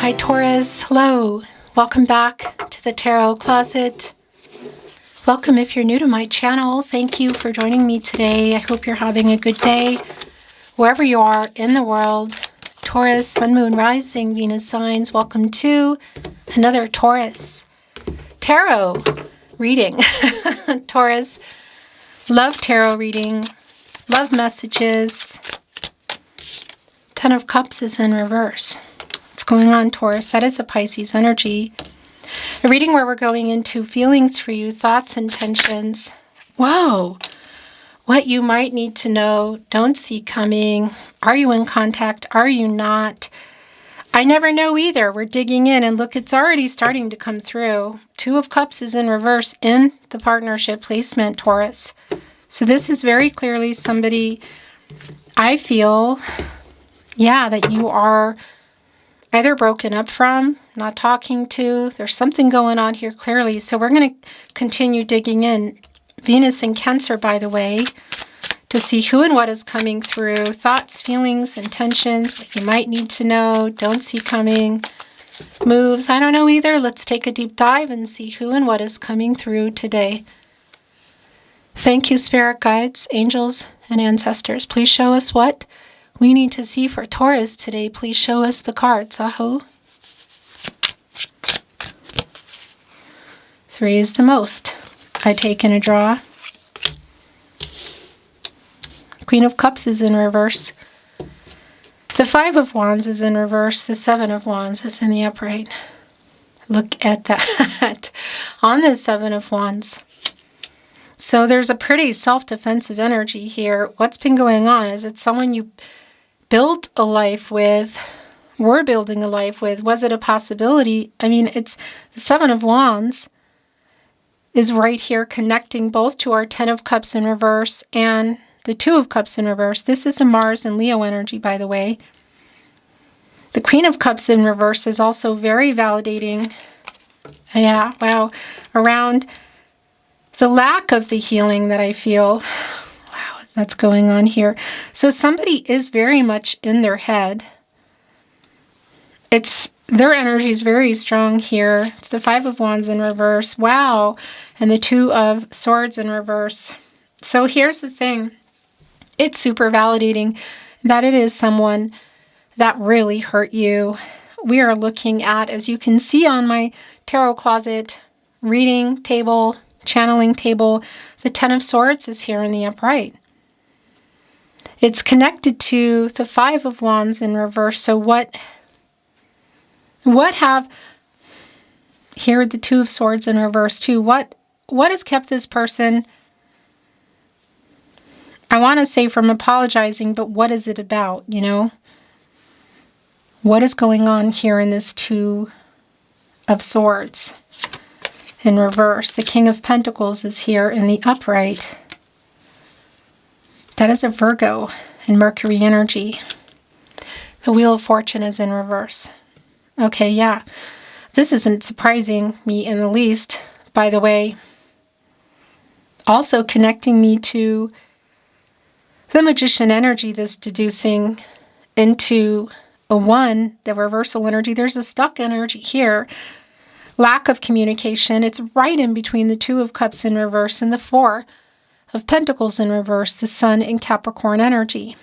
Hi Taurus, hello. Welcome back to the Tarot Closet. Welcome if you're new to my channel. Thank you for joining me today. I hope you're having a good day wherever you are in the world. Taurus, Sun, Moon, Rising, Venus signs. Welcome to another Taurus Tarot reading. Taurus Love Tarot reading. Love messages. Ten of Cups is in reverse. What's going on, Taurus? That is a Pisces energy. A reading where we're going into feelings for you, thoughts, intentions. Whoa! What you might need to know, don't see coming. Are you in contact? Are you not? I never know either. We're digging in and look, it's already starting to come through. Two of Cups is in reverse in the partnership placement, Taurus. So this is very clearly somebody, I feel, that you are either broken up from, not talking to. There's something going on here clearly. So we're going to continue digging in. Venus in Cancer, by the way, to see who and what is coming through. Thoughts, feelings, intentions, what you might need to know, don't see coming. Moves, I don't know either. Let's take a deep dive and see who and what is coming through today. Thank you, spirit guides, angels, and ancestors. Please show us what we need to see for Taurus today. Please show us the cards. Aho. 3 is the most. I take in a draw. Queen of Cups is in reverse. The 5 of Wands is in reverse. The 7 of Wands is in the upright. Look at that. On the 7 of Wands. So there's a pretty self-defensive energy here. What's been going on? Is it someone you built a life with, were building a life with? Was it a possibility? I mean, it's the 7 of Wands is right here connecting both to our 10 of Cups in reverse and the 2 of Cups in reverse. This is a Mars and Leo energy, by the way. The Queen of Cups in reverse is also very validating. Yeah, wow. Around the lack of the healing that I feel. Wow, that's going on here. So somebody is very much in their head. Their energy is very strong here. It's the 5 of Wands in reverse. Wow. And the 2 of Swords in reverse. So here's the thing. It's super validating that it is someone that really hurt you. We are looking at, as you can see on my Tarot Closet reading table, channeling table, the 10 of Swords is here in the upright. It's connected to the 5 of Wands in reverse. So what have, here the 2 of Swords in reverse too, what has kept this person, I want to say, from apologizing, but what is it about, you know? What is going on here in this 2 of Swords in reverse? The King of Pentacles is here in the upright. That is a Virgo and Mercury energy. The Wheel of Fortune is in reverse. Okay, yeah. This isn't surprising me in the least. By the way, also connecting me to the Magician energy, this deducing into a 1, the reversal energy. There's a stuck energy here. Lack of communication. It's right in between the 2 of Cups in reverse and the 4 of Pentacles in reverse, the Sun in Capricorn energy.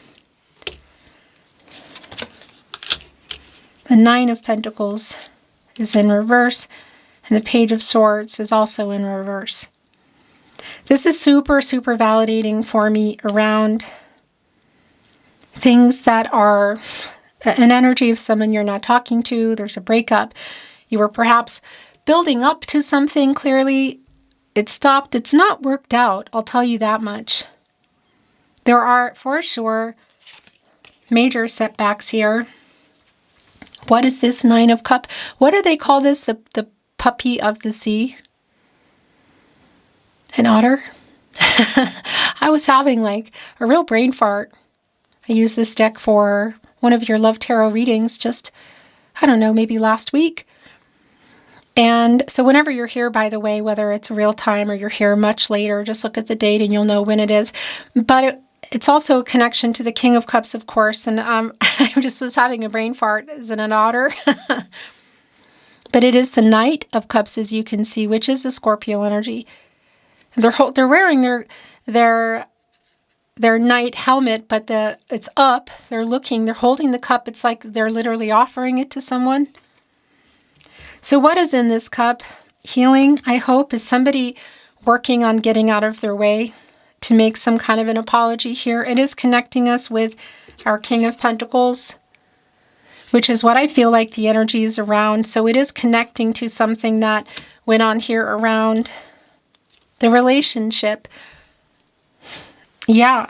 The 9 of Pentacles is in reverse, and the Page of Swords is also in reverse. This is super, super validating for me around things that are an energy of someone you're not talking to. There's a breakup. You were perhaps building up to something. Clearly, it stopped. It's not worked out. I'll tell you that much. There are, for sure, major setbacks here. What is this 9 of Cups? What do they call this? The puppy of the sea? An otter? I was having like a real brain fart. I used this deck for one of your Love Tarot readings just, I don't know, maybe last week. And so whenever you're here, by the way, whether it's real time or you're here much later, just look at the date and you'll know when it is. But It's also a connection to the King of Cups, of course. And I just was having a brain fart. Isn't an otter? But it is the Knight of Cups, as you can see, which is a Scorpio energy. And they're wearing their knight helmet, but it's up. They're looking. They're holding the cup. It's like they're literally offering it to someone. So what is in this cup? Healing, I hope. Is somebody working on getting out of their way to make some kind of an apology here? It is connecting us with our King of Pentacles, which is what I feel like the energy is around. So it is connecting to something that went on here around the relationship. Yeah,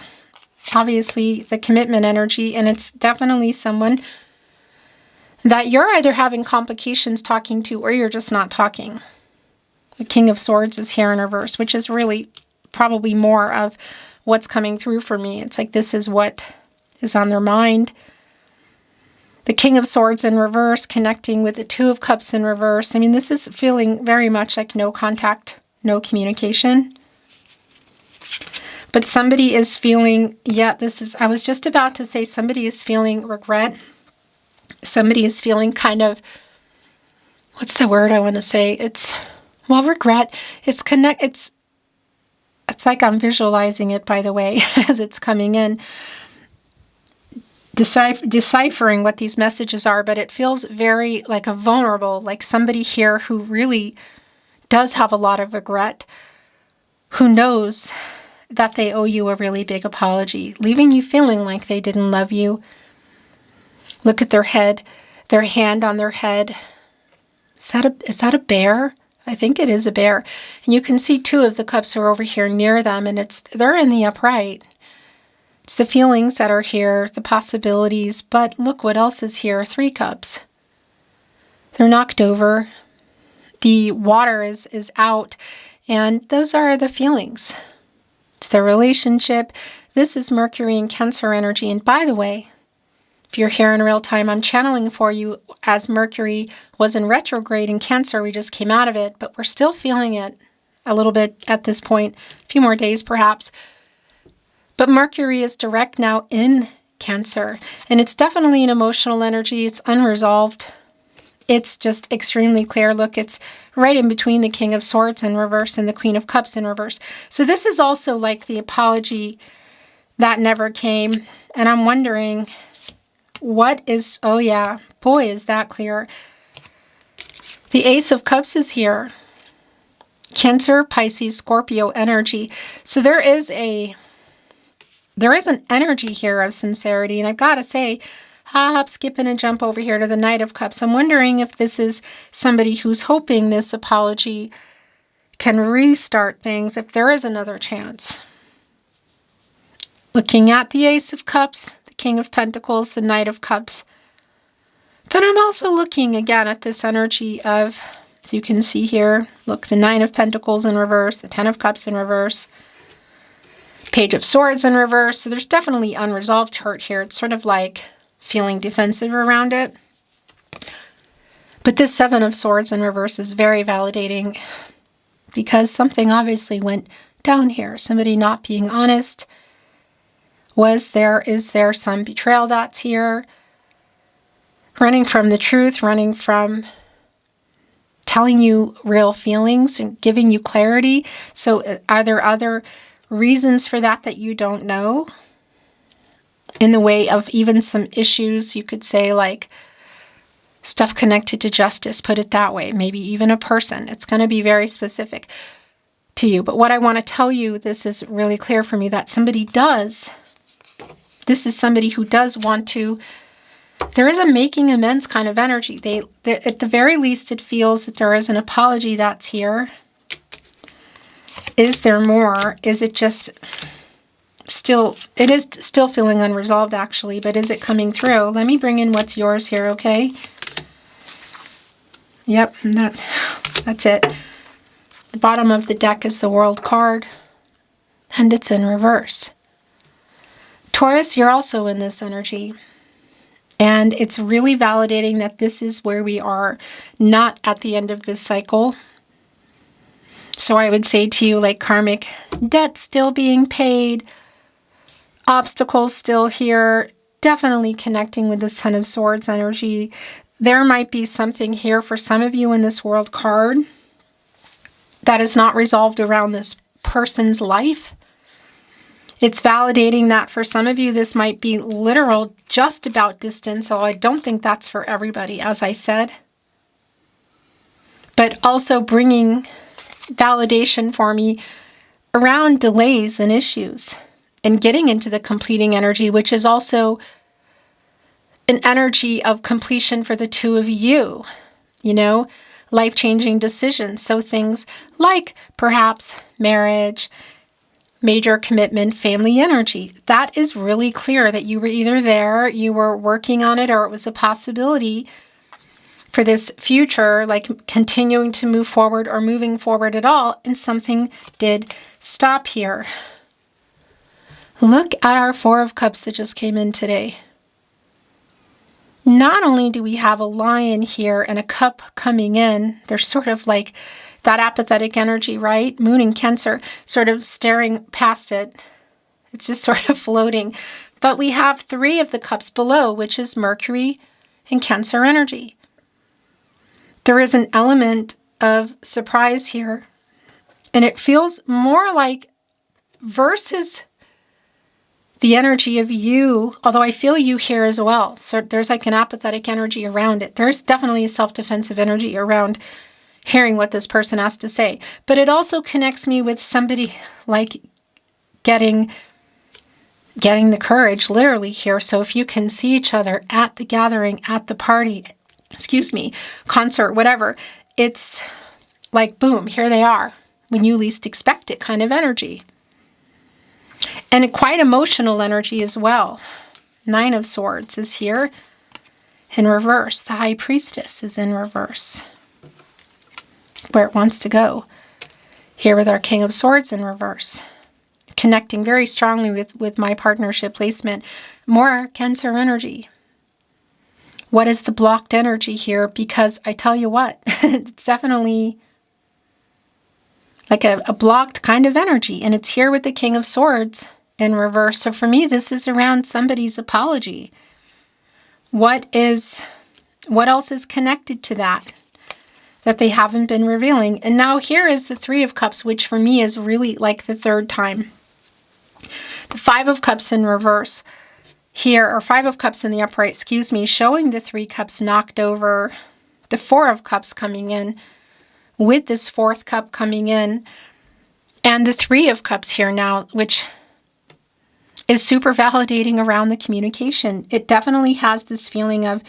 obviously the commitment energy, and it's definitely someone that you're either having complications talking to or you're just not talking. The King of Swords is here in reverse, which is really probably more of what's coming through for me. It's like this is what is on their mind. The King of Swords in reverse connecting with the Two of Cups in reverse. I mean, this is feeling very much like no contact, no communication. But somebody is feeling, yeah, I was just about to say somebody is feeling regret. Somebody is feeling kind of, what's the word I want to say? Regret. It's like I'm visualizing it, by the way, as it's coming in. Deciphering what these messages are, but it feels very like a vulnerable, like somebody here who really does have a lot of regret, who knows that they owe you a really big apology, leaving you feeling like they didn't love you. Look at their head, their hand on their head. Is that a bear? I think it is a bear. And you can see two of the cups are over here near them, and they're in the upright. It's the feelings that are here, the possibilities, but look what else is here. 3 cups. They're knocked over. The water is out, and those are the feelings. It's their relationship. This is Mercury and Cancer energy. And by the way, if you're here in real time, I'm channeling for you as Mercury was in retrograde in Cancer. We just came out of it, but we're still feeling it a little bit at this point, a few more days perhaps. But Mercury is direct now in Cancer, and it's definitely an emotional energy. It's unresolved. It's just extremely clear. Look, it's right in between the King of Swords in reverse and the Queen of Cups in reverse. So this is also like the apology that never came. And I'm wondering, oh yeah, boy, is that clear. The Ace of Cups is here. Cancer, Pisces, Scorpio energy. So there is an energy here of sincerity. And I've got to say, hop, skip, and jump over here to the Knight of Cups. I'm wondering if this is somebody who's hoping this apology can restart things, if there is another chance. Looking at the Ace of Cups, the King of Pentacles, the Knight of Cups. But I'm also looking again at this energy of, as you can see here, look, the 9 of Pentacles in reverse, the 10 of Cups in reverse, Page of Swords in reverse. So there's definitely unresolved hurt here. It's sort of like feeling defensive around it. But this 7 of Swords in reverse is very validating because something obviously went down here. Somebody not being honest. Is there some betrayal that's here? Running from the truth, running from telling you real feelings and giving you clarity. So are there other reasons for that you don't know? In the way of even some issues, you could say, like stuff connected to justice, put it that way. Maybe even a person. It's going to be very specific to you. But what I want to tell you, this is really clear for me, that this is somebody who does want to, there is a making amends kind of energy. At the very least, it feels that there is an apology that's here. Is there more? Is it just it is still feeling unresolved, actually, but is it coming through? Let me bring in what's yours here, okay? Yep, that's it. The bottom of the deck is the World card, and it's in reverse. Taurus, you're also in this energy, and it's really validating that this is where we are, not at the end of this cycle. So I would say to you, like, karmic debt still being paid, obstacles still here. Definitely connecting with this Ten of Swords energy. There might be something here for some of you in this World card that is not resolved around this person's life. It's validating that for some of you, this might be literal just about distance, although I don't think that's for everybody, as I said. But also bringing validation for me around delays and issues and getting into the completing energy, which is also an energy of completion for the two of you, you know, life-changing decisions. So things like perhaps marriage, major commitment, family energy. That is really clear that you were either there, you were working on it, or it was a possibility for this future, like continuing to move forward or moving forward at all, and something did stop here. Look at our Four of Cups that just came in today. Not only do we have a Lion here and a cup coming in, there's sort of like that apathetic energy, right? Moon in Cancer, sort of staring past it. It's just sort of floating. But we have Three of the Cups below, which is Mercury and Cancer energy. There is an element of surprise here. And it feels more like versus the energy of you, although I feel you here as well. So there's like an apathetic energy around it. There's definitely a self-defensive energy around hearing what this person has to say. But it also connects me with somebody like getting the courage literally here. So if you can see each other at the gathering, at the party, concert, whatever, it's like, boom, here they are when you least expect it kind of energy. And a quite emotional energy as well. Nine of Swords is here in reverse. The High Priestess is in reverse, where it wants to go. Here with our King of Swords in reverse. Connecting very strongly with my partnership placement. More Cancer energy. What is the blocked energy here? Because I tell you what, it's definitely like a blocked kind of energy. And it's here with the King of Swords in reverse. So for me, this is around somebody's apology. What else is connected to that they haven't been revealing? And now here is the Three of Cups, which for me is really like the third time. The Five of Cups in reverse here, or Five of Cups in the upright, showing the Three Cups knocked over, the Four of Cups coming in, with this Fourth Cup coming in, and the Three of Cups here now, which is super validating around the communication. It definitely has this feeling of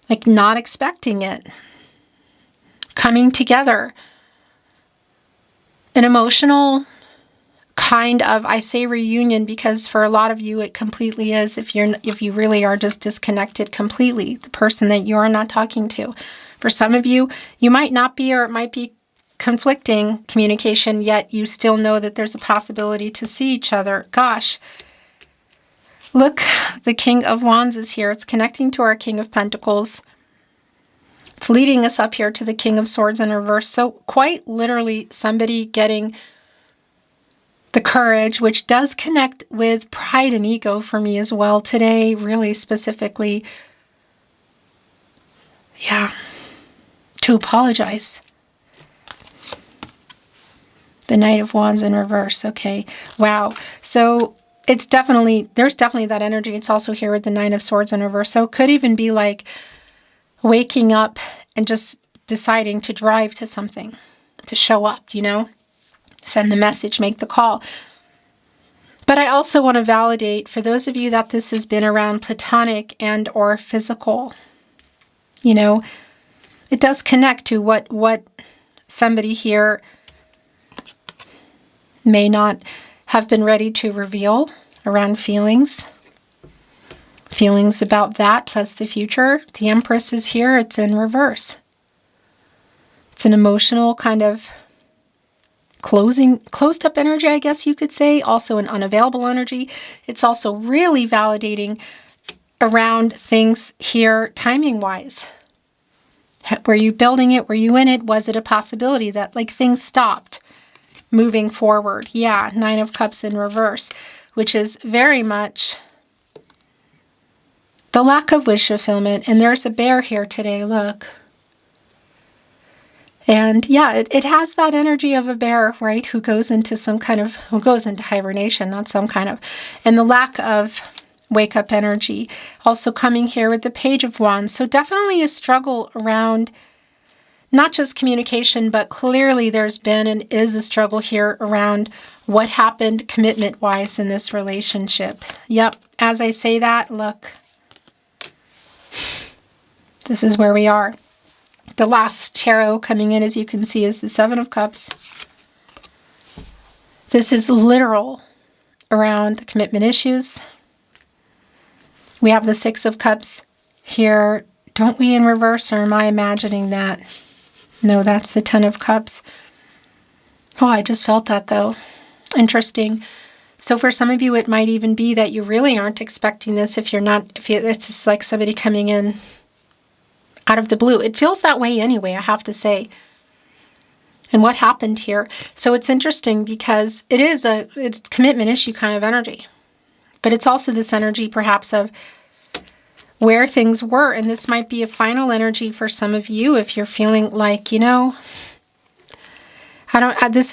like not expecting it, coming together, an emotional kind of, I say reunion because for a lot of you it completely is, if you really are just disconnected completely, the person that you are not talking to. For some of you, you might not be, or it might be conflicting communication, yet you still know that there's a possibility to see each other. Gosh, look, the King of Wands is here. It's connecting to our King of Pentacles. It's leading us up here to the King of Swords in reverse. So quite literally somebody getting the courage, which does connect with pride and ego for me as well today, really specifically. Yeah, to apologize. The Knight of Wands in reverse. Okay, wow. So there's definitely that energy. It's also here with the Nine of Swords in reverse. So it could even be like waking up and just deciding to drive to something, to show up, you know, send the message, make the call. But I also want to validate for those of you that this has been around platonic and or physical, you know, it does connect to what somebody here may not have been ready to reveal around feelings about that, plus the future. The Empress is here. It's in reverse. It's an emotional kind of closed up energy, I guess you could say. Also an unavailable energy. It's also really validating around things here timing-wise. Were you building it? Were you in it? Was it a possibility that like things stopped? moving forward. Yeah, Nine of Cups in reverse, which is very much the lack of wish fulfillment. And there's a bear here today, look. And yeah, it has that energy of a bear, right? Who goes into who goes into hibernation, not some kind of, and the lack of wake up energy. Also coming here with the Page of Wands. So definitely a struggle around not just communication, but clearly there's been and is a struggle here around what happened commitment-wise in this relationship. Yep, as I say that, look, this is where we are. The last tarot coming in, as you can see, is the Seven of Cups. This is literal around commitment issues. We have the Six of Cups here. Don't we in reverse, or am I imagining that? No, that's the Ten of Cups. Oh, I just felt that though. Interesting. So for some of you, it might even be that you really aren't expecting this it's just like somebody coming in out of the blue. It feels that way anyway, I have to say. And what happened here? So it's interesting because it's commitment issue kind of energy. But it's also this energy perhaps of where things were, and this might be a final energy for some of you if you're feeling like, this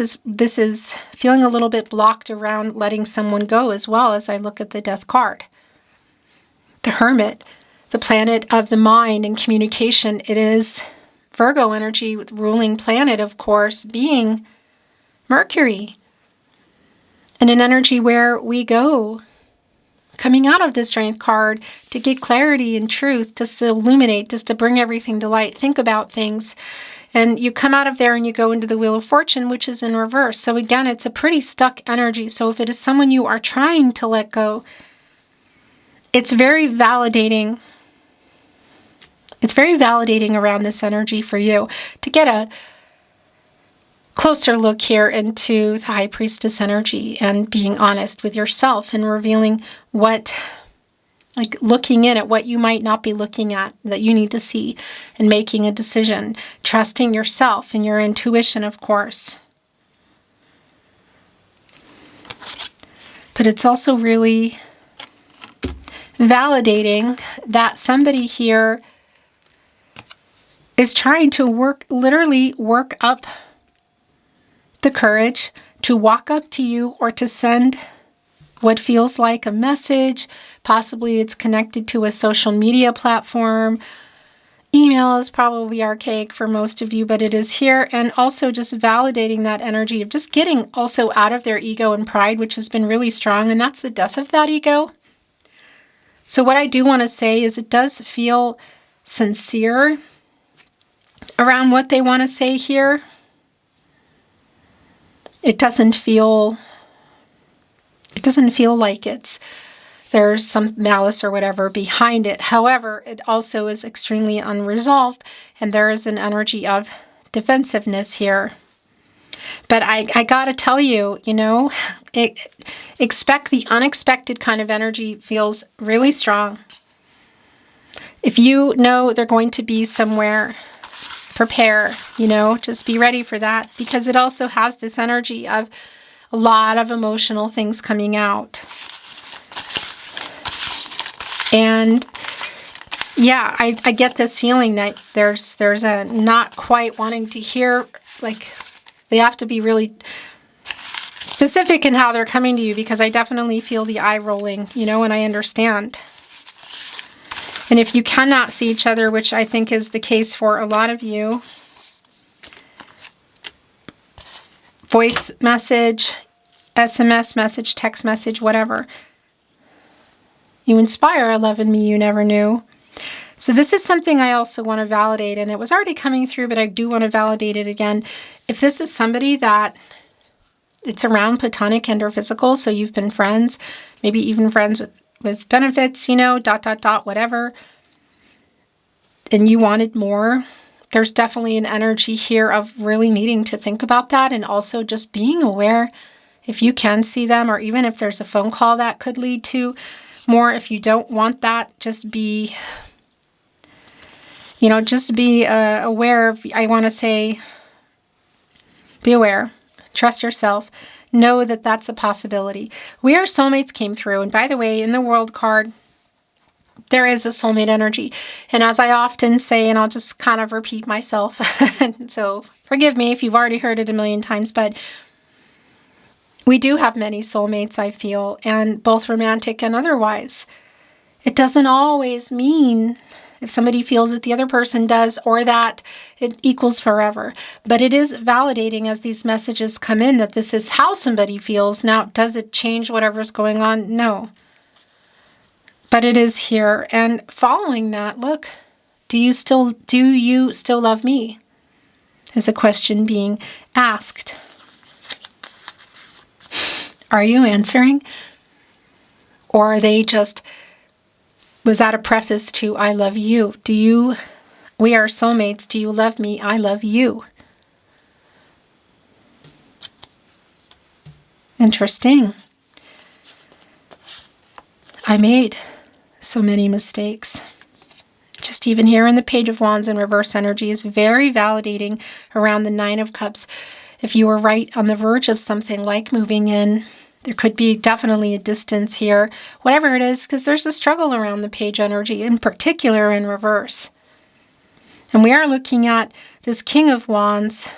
is feeling a little bit blocked around letting someone go as well. As I look at the Death card. The Hermit, the planet of the mind and communication. It is Virgo energy with ruling planet, of course, being Mercury. And an energy where we go coming out of the Strength card to get clarity and truth, just to illuminate, just to bring everything to light, think about things. And you come out of there and you go into the Wheel of Fortune, which is in reverse. So again, it's a pretty stuck energy. So if it is someone you are trying to let go, it's very validating. It's very validating around this energy for you to get a closer look here into the High Priestess energy and being honest with yourself and revealing looking in at what you might not be looking at that you need to see and making a decision, trusting yourself and your intuition, of course. But it's also really validating that somebody here is trying to literally work up the courage to walk up to you or to send what feels like a message. Possibly it's connected to a social media platform. Email is probably archaic for most of you, but it is here. And also just validating that energy of just getting also out of their ego and pride, which has been really strong. And that's the death of that ego. So what I do want to say is it does feel sincere around what they want to say here. It doesn't feel like there's some malice or whatever behind it. However, it also is extremely unresolved, and there is an energy of defensiveness here. But I gotta tell you, expect the unexpected kind of energy. Feels really strong. If you know they're going to be somewhere, prepare, just be ready for that, because it also has this energy of a lot of emotional things coming out. And yeah, I get this feeling that there's a not quite wanting to hear, like they have to be really specific in how they're coming to you, because I definitely feel the eye rolling, and I understand. And if you cannot see each other, which I think is the case for a lot of you, voice message, SMS message, text message, whatever. You inspire a love in me you never knew. So this is something I also want to validate, and it was already coming through, but I do want to validate it again. If this is somebody that it's around platonic and or physical, so you've been friends, maybe even friends with benefits, whatever, and you wanted more, there's definitely an energy here of really needing to think about that, and also just being aware if you can see them, or even if there's a phone call that could lead to more. If you don't want that, just be, aware of, I want to say, be aware. Trust yourself. Know that that's a possibility. We Are Soulmates came through. And by the way, in the World card, there is a soulmate energy. And as I often say, and I'll just kind of repeat myself, so forgive me if you've already heard it a million times, but we do have many soulmates, I feel, and both romantic and otherwise. It doesn't always mean if somebody feels that the other person does or that it equals forever. But it is validating as these messages come in that this is how somebody feels. Now, does it change whatever's going on? No. But it is here. And following that, look, do you still love me? Is a question being asked. Are you answering? Or are they just, was that a preface to I love you? We are soulmates. Do you love me? I love you. Interesting. I made so many mistakes. Just even here in the Page of Wands in reverse energy is very validating around the Nine of Cups. If you were right on the verge of something like moving in, there could be definitely a distance here, whatever it is, because there's a struggle around the page energy, in particular in reverse. And we are looking at this King of Wands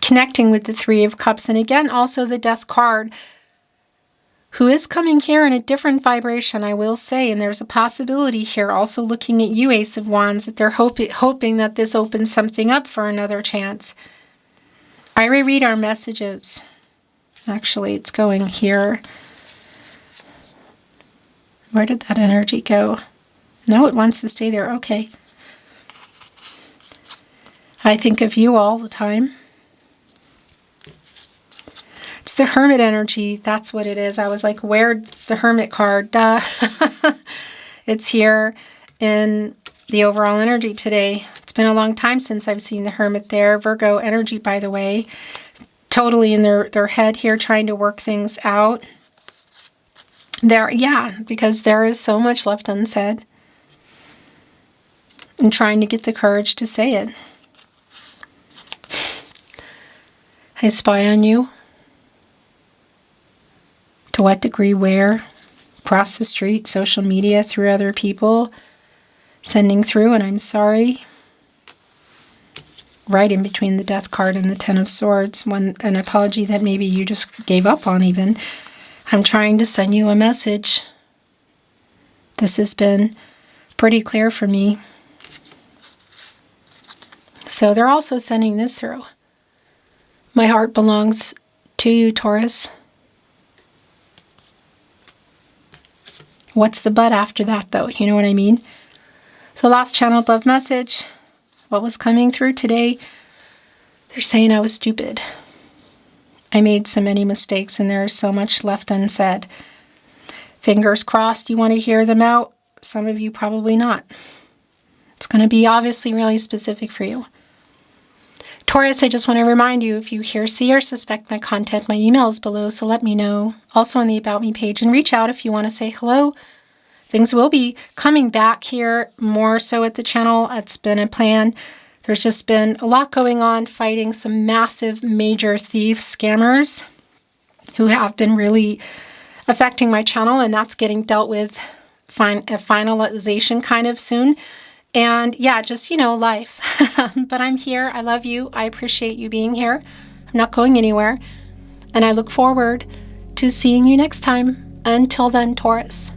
connecting with the Three of Cups. And again, also the Death card, who is coming here in a different vibration, I will say. And there's a possibility here, also looking at you, Ace of Wands, that they're hoping that this opens something up for another chance. I reread our messages. Actually, it's going here. Where did that energy go? No, it wants to stay there. Okay. I think of you all the time. It's the Hermit energy. That's what it is. I was like, where's the Hermit card? Duh. It's here in the overall energy today. It's been a long time since I've seen the Hermit there. Virgo energy, by the way. Totally in their head here, trying to work things out. Because there is so much left unsaid. And trying to get the courage to say it. I spy on you. To what degree, where? Across the street, social media, through other people. Sending through, and I'm sorry. Right in between the Death card and the Ten of Swords. An apology that maybe you just gave up on even. I'm trying to send you a message. This has been pretty clear for me. So they're also sending this through. My heart belongs to you, Taurus. What's the but after that, though? You know what I mean? The last channeled love message. What was coming through today? They're saying I was stupid. I made so many mistakes and there's so much left unsaid. Fingers crossed you want to hear them out. Some of you probably not. It's going to be obviously really specific for you. Taurus, I just want to remind you, if you hear, see, or suspect my content, my email is below, so let me know. Also on the About Me page, and reach out if you want to say hello. Things will be coming back here more so at the channel. It's been a plan. There's just been a lot going on, fighting some massive, major thieves, scammers who have been really affecting my channel, and that's getting dealt with a finalization kind of soon. And yeah, just, life. But I'm here. I love you. I appreciate you being here. I'm not going anywhere. And I look forward to seeing you next time. Until then, Taurus.